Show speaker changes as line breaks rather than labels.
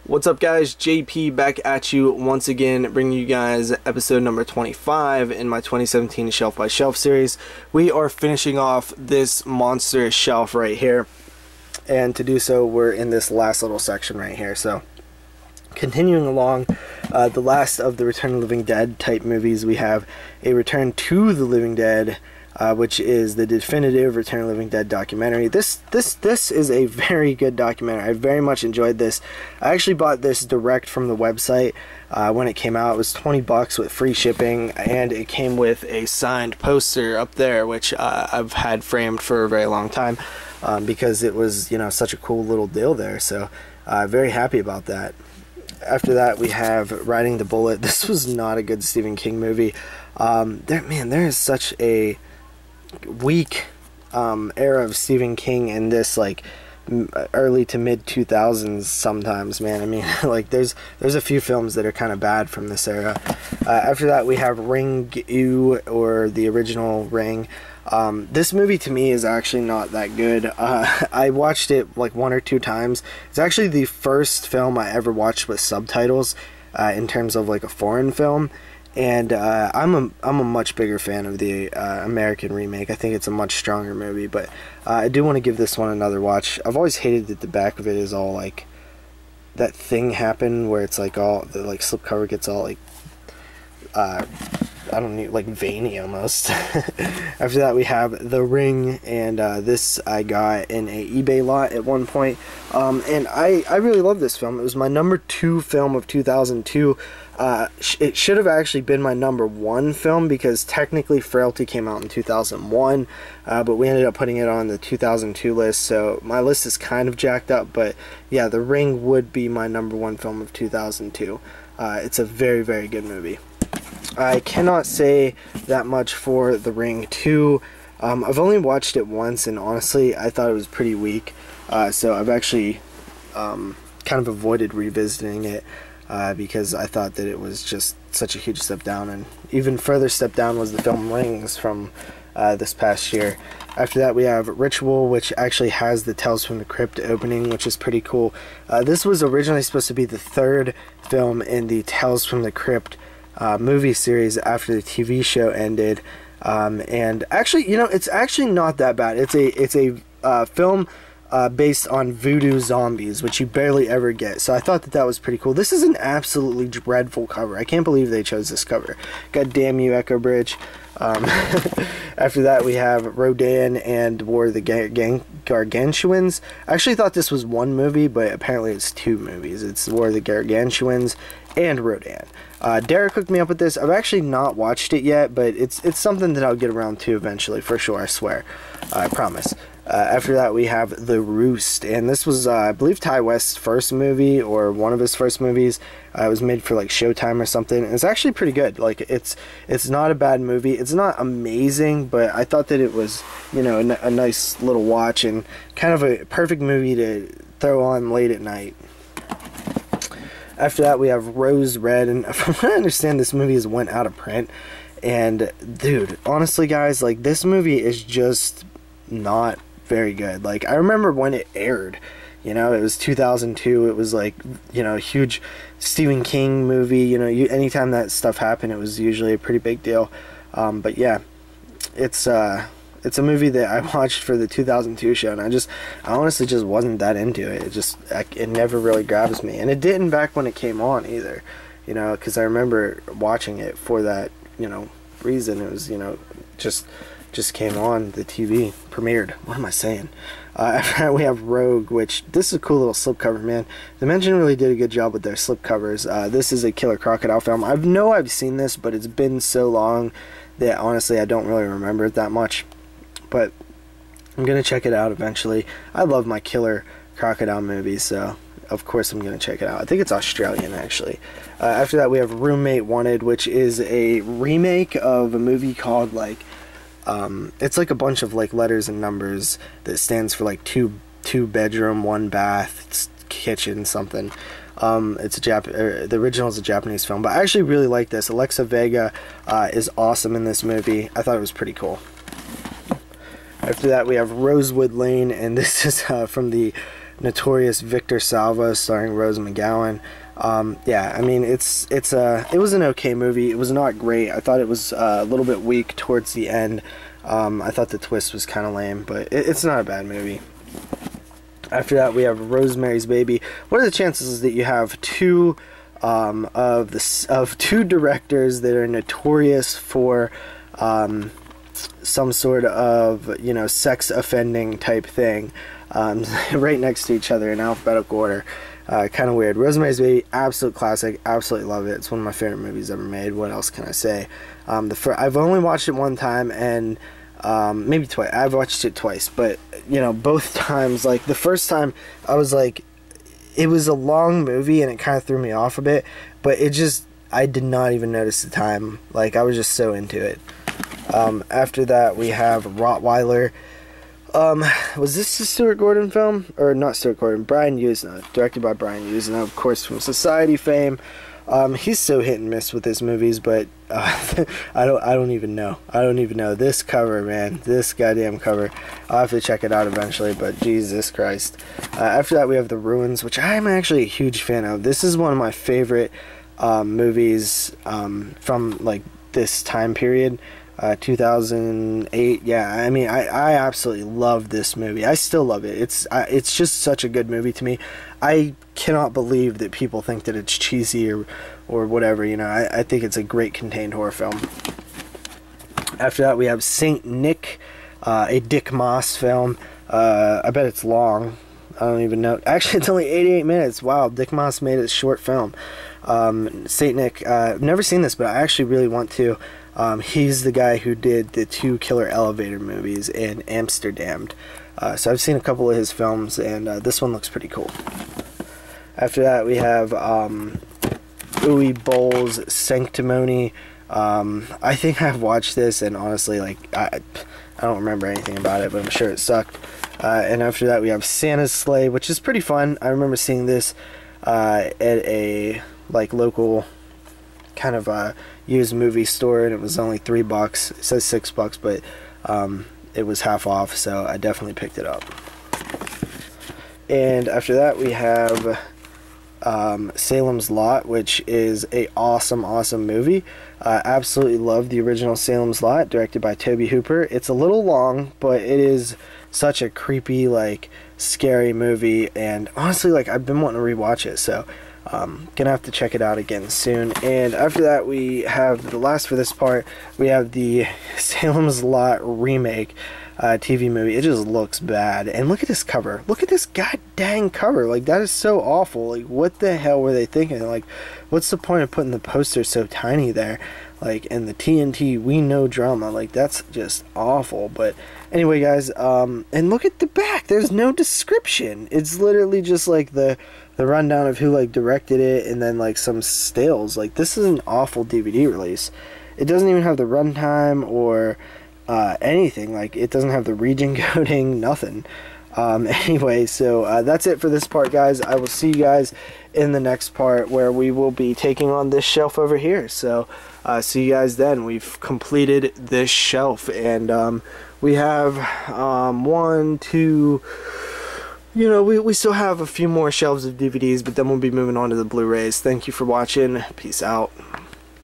What's up, guys? JP back at you once again, bringing you guys episode number 25 in my 2017 Shelf by Shelf series. We are finishing off this monster shelf right here, and to do so we're in this last little section right here. So continuing along, the last of the Return of the Living Dead type movies, we have a Return to the Living Dead, which is the definitive Return of the Living Dead documentary. This is a very good documentary. I very much enjoyed this. I actually bought this direct from the website when it came out. It was 20 bucks with free shipping, and it came with a signed poster up there, which I've had framed for a very long time because it was, you know, such a cool little deal there. So very happy about that. After that, we have Riding the Bullet. This was not a good Stephen King movie. There is such a weak era of Stephen King in this, like, early to mid 2000s sometimes, man. I mean, like, there's a few films that are kind of bad from this era. After that, we have Ring, or the original Ring. This movie to me is actually not that good. I watched it like 1 or 2 times. It's actually the first film I ever watched with subtitles in terms of like a foreign film. And I'm a much bigger fan of the American remake. I think it's a much stronger movie, but I do want to give this one another watch. I've always hated that the back of it is all like that thing happened where it's like all the like slipcover gets all like I don't know, like veiny almost. After that, we have The Ring, and this I got in a eBay lot at one point, and I really love this film. It was my number 2 film of 2002. It should have actually been my number 1 film because technically Frailty came out in 2001, but we ended up putting it on the 2002 list, so my list is kind of jacked up. But yeah, The Ring would be my number 1 film of 2002. It's a very, very good movie. I cannot say that much for The Ring 2. I've only watched it once, and honestly, I thought it was pretty weak. So I've actually kind of avoided revisiting it because I thought that it was just such a huge step down. And even further step down was the film Rings from this past year. After that, we have Ritual, which actually has the Tales from the Crypt opening, which is pretty cool. This was originally supposed to be the 3rd film in the Tales from the Crypt movie series after the TV show ended, and actually, you know, it's actually not that bad. It's a film based on voodoo zombies, which you barely ever get. So I thought that was pretty cool. This is an absolutely dreadful cover. I can't believe they chose this cover. God damn you, Echo Bridge. After that, we have Rodan and War of the Gargantuans. I actually thought this was one movie, but apparently it's 2 movies. It's War of the Gargantuans and Rodan. Derek hooked me up with this. I've actually not watched it yet, but it's something that I'll get around to eventually, for sure, I swear. I promise. After that, we have The Roost, and this was, I believe, Ty West's first movie, or one of his first movies. It was made for, like, Showtime or something. It's actually pretty good. Like, it's not a bad movie. It's not amazing, but I thought that it was, you know, a nice little watch, and kind of a perfect movie to throw on late at night. After that, we have Rose Red, and from what I understand, this movie has went out of print. And, dude, honestly, guys, like, this movie is just not very good. Like, I remember when it aired, you know, it was 2002. It was like, you know, a huge Stephen King movie. You know, anytime that stuff happened, it was usually a pretty big deal. But yeah, it's a movie that I watched for the 2002 show, and I honestly just wasn't that into it. It never really grabs me, and it didn't back when it came on either. You know, because I remember watching it for that, you know, reason. It was, you know, just came on the TV, premiered. What am I saying? After that, we have Rogue, which, this is a cool little slipcover, man. Dimension really did a good job with their slipcovers. This is a Killer Crocodile film. I know I've seen this, but it's been so long that honestly I don't really remember it that much. But I'm gonna check it out eventually. I love my Killer Crocodile movies, so of course I'm gonna check it out. I think it's Australian, actually. After that, we have Roommate Wanted, which is a remake of a movie called, like, it's like a bunch of like letters and numbers that stands for like two bedroom, 1 bath, kitchen, something. The original is a Japanese film, but I actually really like this. Alexa Vega is awesome in this movie. I thought it was pretty cool. After that, we have Rosewood Lane, and this is from the Notorious Victor Salva starring Rose McGowan. Yeah, I mean, it was an okay movie. It was not great. I thought it was a little bit weak towards the end. I thought the twist was kind of lame, but it's not a bad movie. After that, we have Rosemary's Baby. What are the chances that you have two two directors that are notorious for some sort of, you know, sex offending type thing right next to each other in alphabetical order? Kind of weird. Rosemary's Baby, absolute classic. Absolutely love it. It's one of my favorite movies ever made. What else can I say? I've only watched it one time, and maybe twice. I've watched it twice, but you know, both times, like the first time, I was like, it was a long movie and it kind of threw me off a bit, but I did not even notice the time. Like, I was just so into it. After that, we have Rottweiler. Was this a Stuart Gordon film? Or not Stuart Gordon, Brian Usna, directed by Brian Usna, of course, from Society fame. He's so hit and miss with his movies, but I don't even know. I don't even know. This cover, man, this goddamn cover. I'll have to check it out eventually, but Jesus Christ. After that, we have The Ruins, which I'm actually a huge fan of. This is one of my favorite movies from like this time period. 2008. Yeah, I mean, I absolutely love this movie. I still love it. It's just such a good movie to me. I cannot believe that people think that it's cheesy or whatever, you know. I think it's a great contained horror film. After that, we have Saint Nick, a Dick Moss film. I bet it's long. I don't even know. Actually, it's only 88 minutes. Wow, Dick Moss made a short film. Saint Nick, I've never seen this, but I actually really want to. He's the guy who did the 2 Killer Elevator movies in Amsterdam. So I've seen a couple of his films, and this one looks pretty cool. After that, we have Uwe Boll's Sanctimony. I think I've watched this, and honestly, like, I don't remember anything about it, but I'm sure it sucked. And after that, we have Santa's Sleigh, which is pretty fun. I remember seeing this at a like local kind of used movie store, and it was only $3. It says $6, but it was half off, so I definitely picked it up. And after that, we have Salem's Lot, which is a awesome movie. Absolutely love the original Salem's Lot, directed by Tobe Hooper. It's a little long, but it is such a creepy, like, scary movie, and honestly, like, I've been wanting to rewatch it, so gonna have to check it out again soon. And after that, we have the last for this part. We have the Salem's Lot remake TV movie. It just looks bad, and look at this cover. Look at this god dang cover. Like, that is so awful. Like, what the hell were they thinking? Like, what's the point of putting the poster so tiny there? Like, and the TNT We Know drama. Like, that's just awful. But anyway, guys, and look at the back. There's no description. It's literally just like the rundown of who like directed it, and then like some stills. Like, this is an awful DVD release. It doesn't even have the runtime or anything. Like, it doesn't have the region coding, nothing. Anyway, so that's it for this part, guys. I will see you guys in the next part, where we will be taking on this shelf over here. So see you guys then. We've completed this shelf, and we have 1, 2, you know, we still have a few more shelves of DVDs, but then we'll be moving on to the Blu-rays. Thank you for watching. Peace out.